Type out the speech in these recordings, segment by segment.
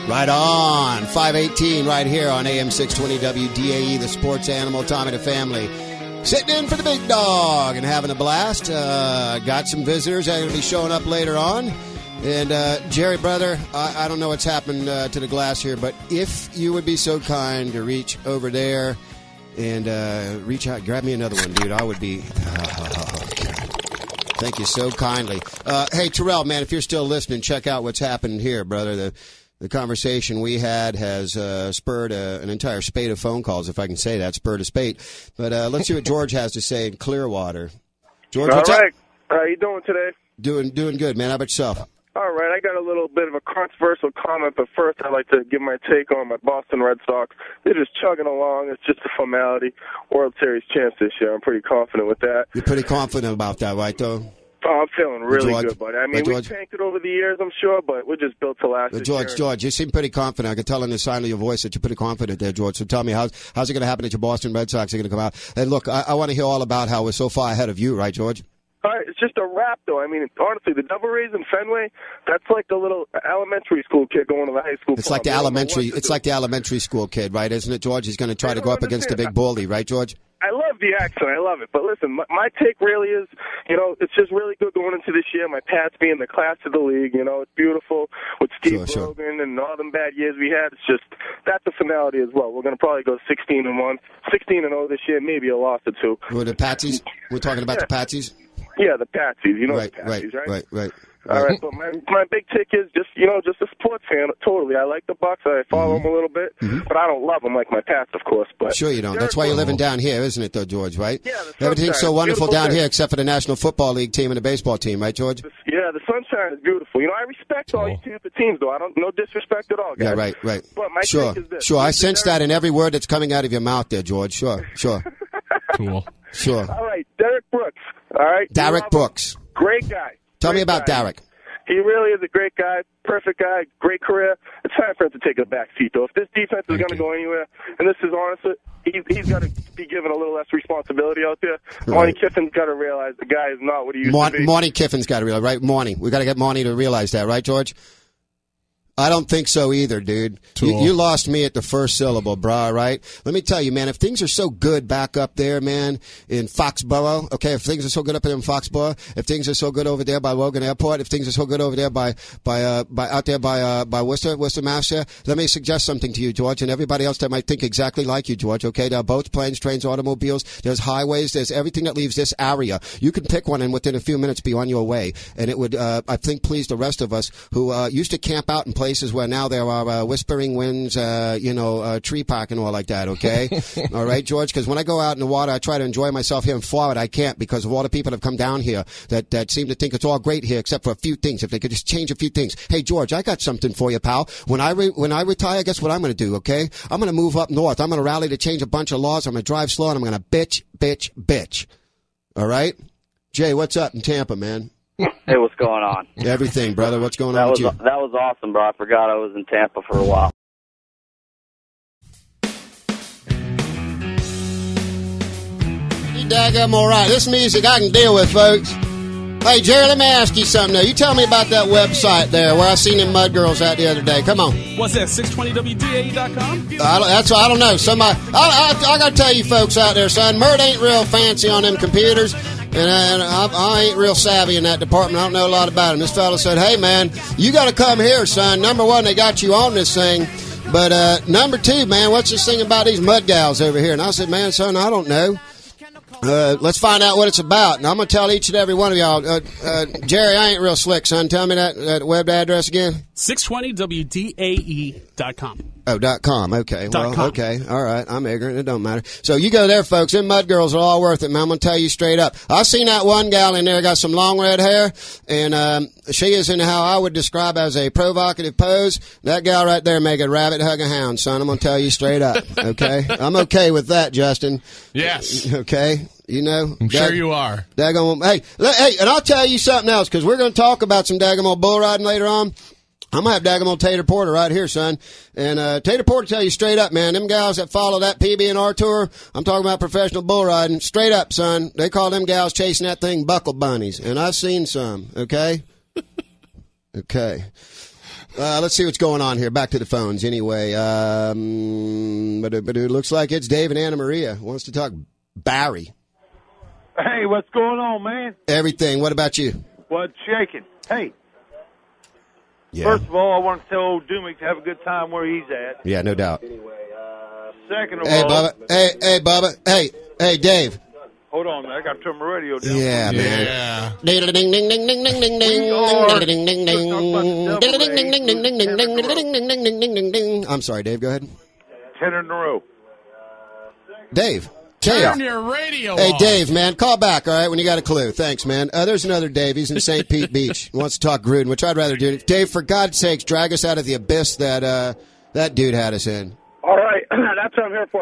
Right on. 518 right here on AM 620 WDAE, the sports animal, Tommy the Family. Sitting in for the big dog and having a blast. Got some visitors that are going to be showing up later on. And, Jerry, brother, I don't know what's happened to the glass here, but if you would be so kind to reach over there and reach out, grab me another one, dude, I would be... Thank you so kindly. Hey, Terrell, man, if you're still listening, check out what's happened here, brother. The conversation we had has spurred an entire spate of phone calls, if I can say that, spurred a spate. But let's see what George has to say in Clearwater. George, what's up? How you doing today? Doing good, man. How about yourself? All right, I got a little bit of a controversial comment, but first I'd like to give my take on my Boston Red Sox. They're just chugging along. It's just a formality. World Series chance this year. I'm pretty confident with that. You're pretty confident about that, right, though? Oh, I'm feeling really George, good, buddy. I mean, we've tanked it over the years, I'm sure, but we're just built to last this year. George, you seem pretty confident. I can tell in the sound of your voice that you're pretty confident there, George. So tell me, how's it going to happen that your Boston Red Sox are going to come out? And look, I want to hear all about how we're so far ahead of you, right, George? All right, it's just a wrap, though. I mean, honestly, the Devil Rays in Fenway, that's like the little elementary school kid going to the high school. It's like the elementary school kid, right? Isn't it, George? He's going to try to go up against the big bully, right, George? I love the accent. I love it. But listen, my take really is, it's just really good going into this year. My Pats being the class of the league, it's beautiful with Steve Brogan and all them bad years we had. It's just, that's a finality as well. We're going to probably go 16-1, 16-0 this year, maybe a loss or two. Who are the Patsies? We're talking about the Patsies? Yeah, the Patsies. You know the Patsies, right? All right, but my big take is just a sports fan. Totally, I like the Bucks. I follow them a little bit, but I don't love them like my Pats, of course. But sure you don't. That's why you're living down here, isn't it, though, George? Right? Yeah. Everything's so wonderful down here, except for the National Football League team and the baseball team, right, George? Yeah, the sunshine is beautiful. I respect all you Tampa teams, though. No disrespect at all, guys. Yeah, right. But my take is this. Sure, I sense that in every word that's coming out of your mouth, there, George. Sure. Cool. Sure. All right, Derek Brooks. All right, Derek Brooks. Great guy. Tell me about Derek. He really is a great guy, perfect guy, great career. It's time for him to take a back seat, though. If this defense is going to go anywhere, and this is honest, he's got to be given a little less responsibility out there. Right. Monty Kiffin's got to realize the guy is not what he used to be. Monty Kiffin's got to realize, right? We got to get Monty to realize that, right, George? I don't think so either, dude. You lost me at the first syllable, brah, right? Let me tell you, man, if things are so good back up there, man, in Foxborough, okay, if things are so good up there in Foxborough, if things are so good over there by Logan Airport, if things are so good over there by Worcester, Mass, let me suggest something to you, George, and everybody else that might think exactly like you, George, okay? There are boats, planes, trains, automobiles, there's highways, there's everything that leaves this area. You can pick one and within a few minutes be on your way. And it would, I think, please the rest of us who used to camp out in places where now there are whispering winds, tree park and all like that, okay? All right, George? Because when I go out in the water, I try to enjoy myself here in Florida. I can't because of all the people that have come down here that seem to think it's all great here except for a few things. If they could just change a few things. Hey, George, I got something for you, pal. When I retire, guess what I'm going to do, okay? I'm going to move up north. I'm going to rally to change a bunch of laws. I'm going to drive slow, and I'm going to bitch. All right? Jay, what's up in Tampa, man? Hey, what's going on? Everything, brother. What's going on with you? That was awesome, bro. I forgot I was in Tampa for a while. You daggum all right. This music I can deal with, folks. Hey, Jerry, let me ask you something now. You tell me about that website there where I seen them mud girls out the other day. Come on. What's that, 620wdae.com? I don't know. Somebody, I got to tell you folks out there, son, Mert ain't real fancy on them computers. And I ain't real savvy in that department. I don't know a lot about him. This fella said, hey, man, you got to come here, son. Number one, they got you on this thing. But number two, man, what's this thing about these mud gals over here? And I said, man, son, I don't know. Let's find out what it's about. And I'm going to tell each and every one of y'all. Jerry, I ain't real slick, son. Tell me that web address again. 620wdae.com. Oh, .com. Okay. .com. Okay. All right. I'm ignorant. It don't matter. So you go there, folks. Them mud girls are all worth it, man. I'm going to tell you straight up. I seen that one gal in there, got some long red hair, and she is in how I would describe as a provocative pose. That gal right there make a rabbit hug a hound, son. I'm going to tell you straight up. Okay? I'm okay with that, Justin. Yes. Okay? I'm sure you are. Hey, and I'll tell you something else, because we're going to talk about some daggum old bull riding later on. I'm going to have daggum old Tater Porter right here, son. And Tater Porter tell you straight up, man, them gals that follow that PB&R tour, I'm talking about professional bull riding, straight up, son, they call them gals chasing that thing buckle bunnies. And I've seen some, okay? Okay. Let's see what's going on here. Back to the phones anyway. But it looks like it's Dave and Anna Maria wants to talk. Barry. Hey, what's going on, man? Everything. What about you? What's shaking? Hey. Yeah. First of all, I want to tell old Doomick to have a good time where he's at. Yeah, no doubt. Second of Hey, all... Bubba. Hey, Bubba. Hey, Dave. Hold on, man. I got to turn my radio down. Yeah, man. Yeah. Ding ding ding ding ding ding ding ding ding ding ding ding ding. I'm sorry, Dave. Go ahead. 10 in a row. Dave. Turn your radio Hey, off. Dave, man, call back, all right, when you got a clue. Thanks, man. There's another Dave. He's in St. Pete Beach. He wants to talk Gruden, which I'd rather do. Dave, for God's sakes, drag us out of the abyss that that dude had us in. All right. That's what I'm here for.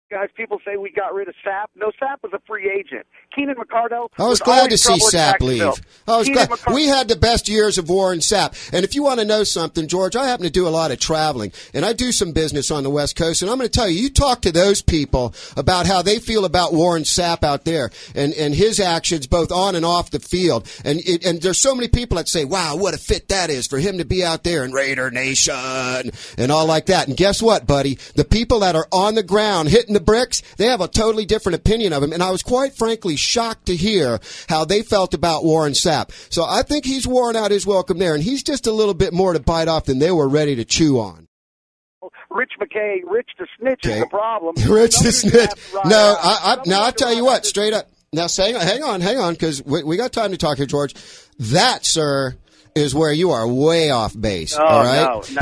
Guys, people say we got rid of Sapp. No, Sapp was a free agent. Keenan McCardell. I was glad to see Sapp leave. I was glad. We had the best years of Warren Sapp. And if you want to know something, George, I happen to do a lot of traveling, and I do some business on the West Coast, and I'm going to tell you, you talk to those people about how they feel about Warren Sapp out there and his actions both on and off the field. And there's so many people that say, wow, what a fit that is for him to be out there in Raider Nation and all like that. And guess what, buddy? The people that are on the ground hitting the bricks, they have a totally different opinion of him. And I was quite frankly shocked to hear how they felt about Warren Sapp. So I think he's worn out his welcome there, and he's just a little bit more to bite off than they were ready to chew on. Rich McKay, Rich the Snitch is the problem. Rich the Snitch. No, I'll tell you what, straight up. Now, hang on, because we got time to talk here, George. That, sir, is where you are way off base. All right, no,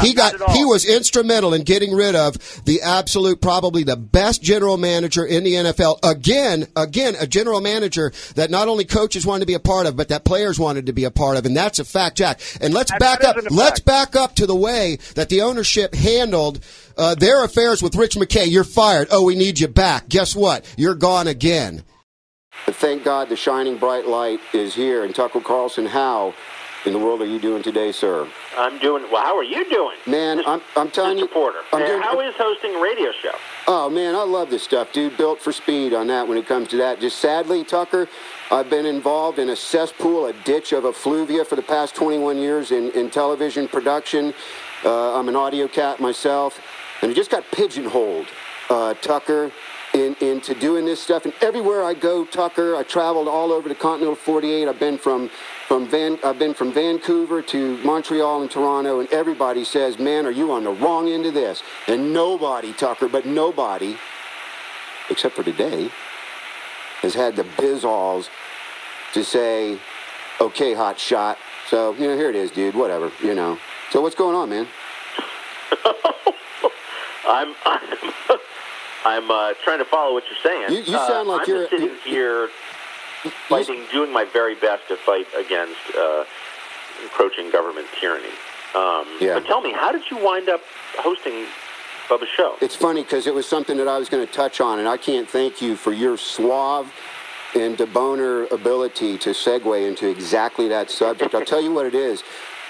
he was instrumental in getting rid of the absolute, probably the best general manager in the NFL. Again, a general manager that not only coaches wanted to be a part of, but that players wanted to be a part of, and that's a fact, Jack. And let's back up to the way that the ownership handled their affairs with Rich McKay. You're fired. Oh, we need you back. Guess what? You're gone again. But thank God the shining bright light is here. And Tucker Carlson, how in the world are you doing today, sir? I'm doing well. How are you doing? Man, I'm telling you. Porter. How is hosting a radio show? Oh, man, I love this stuff, dude. Built for speed on that when it comes to that. Just sadly, Tucker, I've been involved in a cesspool, a ditch of effluvia for the past 21 years in television production. I'm an audio cat myself, and I just got pigeonholed, Tucker, into doing this stuff. And everywhere I go, Tucker, I traveled all over the continental 48. I've been from Vancouver to Montreal and Toronto, and everybody says, man, are you on the wrong end of this? And nobody, Tucker, but nobody, except for today, has had the biz-alls to say, okay, hot shot. So, here it is, dude, whatever, So what's going on, man? I'm trying to follow what you're saying. You sound like I'm sitting here doing my very best to fight against encroaching government tyranny. But tell me, how did you wind up hosting Bubba's show? It's funny because it was something that I was going to touch on, and I can't thank you for your suave and debonair ability to segue into exactly that subject. I'll tell you what it is.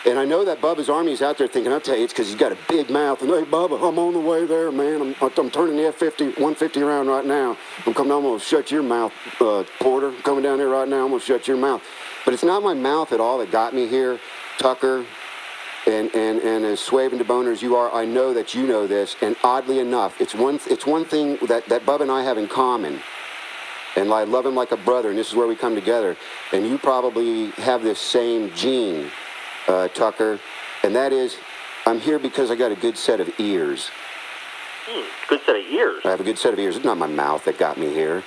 And I know that Bubba's Army is out there thinking, I'll tell you, it's because he's got a big mouth. And, hey, Bubba, I'm on the way there, man. I'm turning the F-150 around right now. I'm going to shut your mouth, Porter. I'm coming down here right now. I'm going to shut your mouth. But it's not my mouth at all that got me here, Tucker. And as suave and debonair as you are, I know that you know this. And oddly enough, it's one thing that Bubba and I have in common. And I love him like a brother, and this is where we come together. And you probably have this same gene, Tucker, and that is, I'm here because I got a good set of ears. Good set of ears? I have a good set of ears. It's not my mouth that got me here.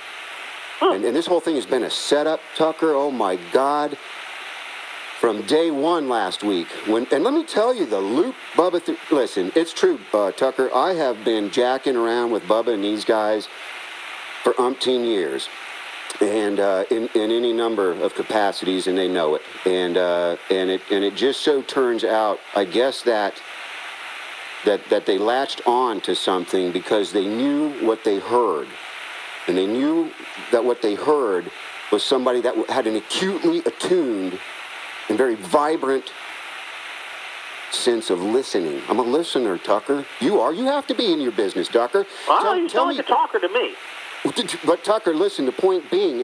And this whole thing has been a setup, Tucker. Oh, my God. From day one last week. And let me tell you, the loop Bubba... Listen, it's true, Tucker. I have been jacking around with Bubba and these guys for umpteen years. And in any number of capacities, and they know it. And it just so turns out, I guess, that they latched on to something because they knew what they heard. And they knew that what they heard was somebody that had an acutely attuned and very vibrant sense of listening. I'm a listener, Tucker. You are. You have to be in your business, Tucker. Well, you sound like a talker to me. But, Tucker, listen, the point being...